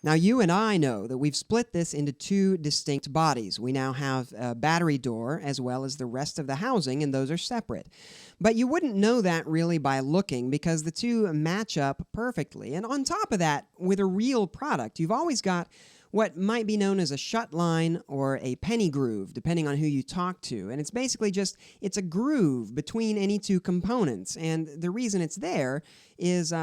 Now, you and I know that we've split this into two distinct bodies. We now have a battery door as well as the rest of the housing, and those are separate. But you wouldn't know that really by looking because the two match up perfectly. And on top of that, with a real product, you've always got what might be known as a shut line or a penny groove, depending on who you talk to. And it's basically just, it's a groove between any two components. And the reason it's there is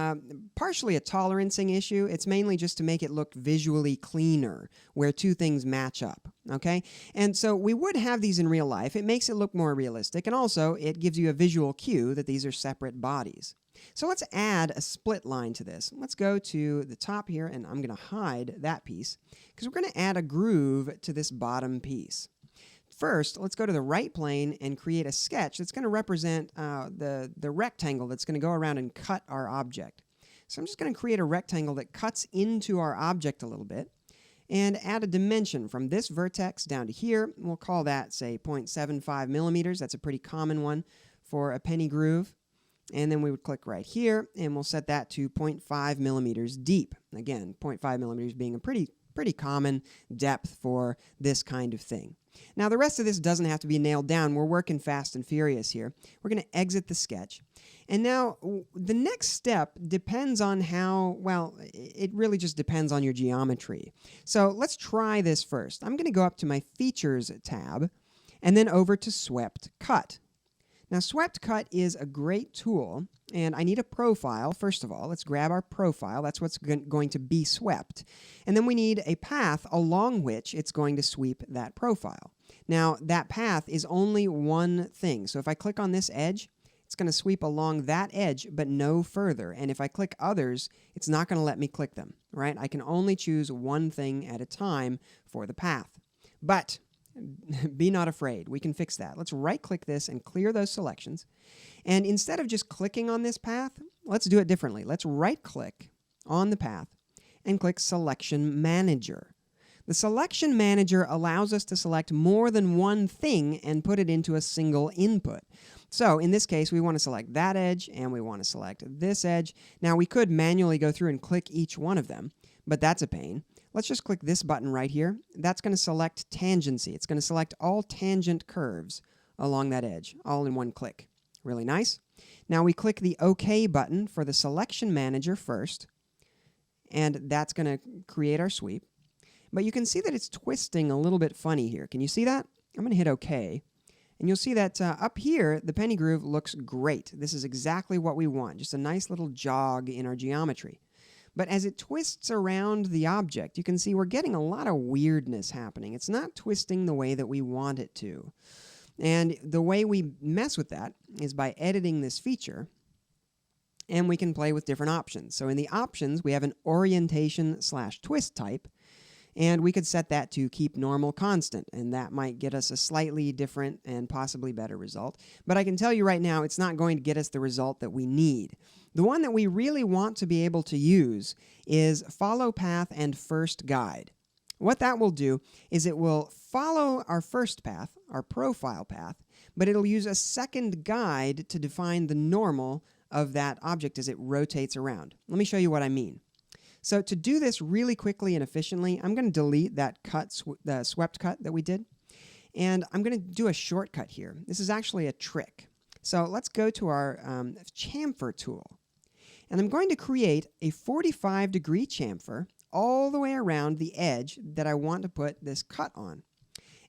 partially a tolerancing issue. It's mainly just to make it look visually cleaner, where two things match up, okay? And so we would have these in real life. It makes it look more realistic, and also it gives you a visual cue that these are separate bodies. So let's add a split line to this. Let's go to the top here, and I'm going to hide that piece because we're going to add a groove to this bottom piece. First, let's go to the right plane and create a sketch that's going to represent the rectangle that's going to go around and cut our object. So I'm just going to create a rectangle that cuts into our object a little bit and add a dimension from this vertex down to here. We'll call that, say, 0.75 millimeters. That's a pretty common one for a penny groove. And then we would click right here, and we'll set that to 0.5 millimeters deep. Again, 0.5 millimeters being a pretty common depth for this kind of thing. Now, the rest of this doesn't have to be nailed down. We're working fast and furious here. We're going to exit the sketch. And now, the next step depends on how, well, it really just depends on your geometry. So let's try this first. I'm going to go up to my Features tab, and then over to SweptCut. Now, SweptCut is a great tool, and I need a profile. First of all, let's grab our profile. That's what's going to be swept. And then we need a path along which it's going to sweep that profile. Now, that path is only one thing. So if I click on this edge, it's going to sweep along that edge, but no further. And if I click others, it's not going to let me click them, right? I can only choose one thing at a time for the path. But be not afraid. We can fix that. Let's right-click this and clear those selections. And instead of just clicking on this path, let's do it differently. Let's right-click on the path and click Selection Manager. The Selection Manager allows us to select more than one thing and put it into a single input. So in this case, we want to select that edge and we want to select this edge. Now, we could manually go through and click each one of them, but that's a pain. Let's just click this button right here. That's going to select tangency. It's going to select all tangent curves along that edge, all in one click. Really nice. Now we click the OK button for the Selection Manager first, and that's going to create our sweep. But you can see that it's twisting a little bit funny here. Can you see that? I'm going to hit OK. And you'll see that up here, the penny groove looks great. This is exactly what we want, just a nice little jog in our geometry. But as it twists around the object, you can see we're getting a lot of weirdness happening. It's not twisting the way that we want it to. And the way we mess with that is by editing this feature, and we can play with different options. So in the options, we have an orientation/twist type, and we could set that to keep normal constant, and that might get us a slightly different and possibly better result. But I can tell you right now, it's not going to get us the result that we need. The one that we really want to be able to use is follow path and first guide. What that will do is it will follow our first path, our profile path, but it'll use a second guide to define the normal of that object as it rotates around. Let me show you what I mean. So to do this really quickly and efficiently, I'm going to delete that the swept cut that we did, and I'm going to do a shortcut here. This is actually a trick. So let's go to our chamfer tool, and I'm going to create a 45-degree chamfer all the way around the edge that I want to put this cut on.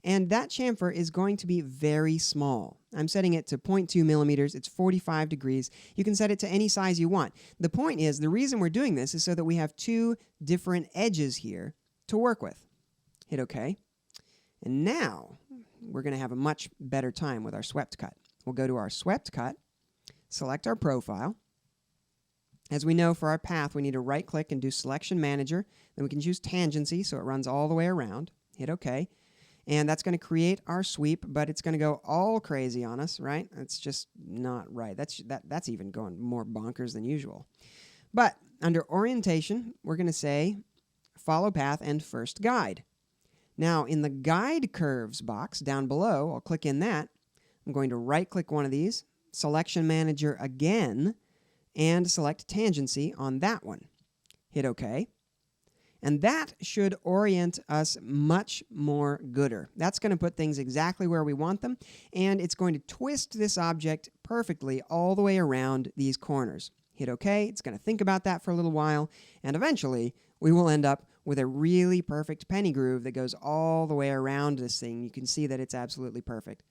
And that chamfer is going to be very small. I'm setting it to 0.2 millimeters. It's 45 degrees. You can set it to any size you want. The point is, the reason we're doing this is so that we have two different edges here to work with. Hit OK. And now we're going to have a much better time with our swept cut. We'll go to our swept cut, select our profile. As we know, for our path, we need to right-click and do Selection Manager. Then we can choose Tangency, so it runs all the way around. Hit OK. And that's going to create our sweep, but it's going to go all crazy on us, right? It's just not right. That's even going more bonkers than usual. But under Orientation, we're going to say Follow Path and First Guide. Now, in the Guide Curves box down below, I'll click in that. I'm going to right-click one of these, Selection Manager again, and select Tangency on that one. Hit OK. And that should orient us much more gooder. That's going to put things exactly where we want them, and it's going to twist this object perfectly all the way around these corners. Hit OK. It's going to think about that for a little while, and eventually we will end up with a really perfect penny groove that goes all the way around this thing. You can see that it's absolutely perfect.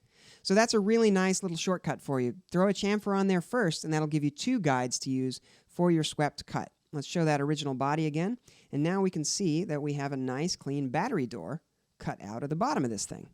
So that's a really nice little shortcut for you. Throw a chamfer on there first, and that'll give you 2 guides to use for your swept cut. Let's show that original body again. And now we can see that we have a nice clean battery door cut out of the bottom of this thing.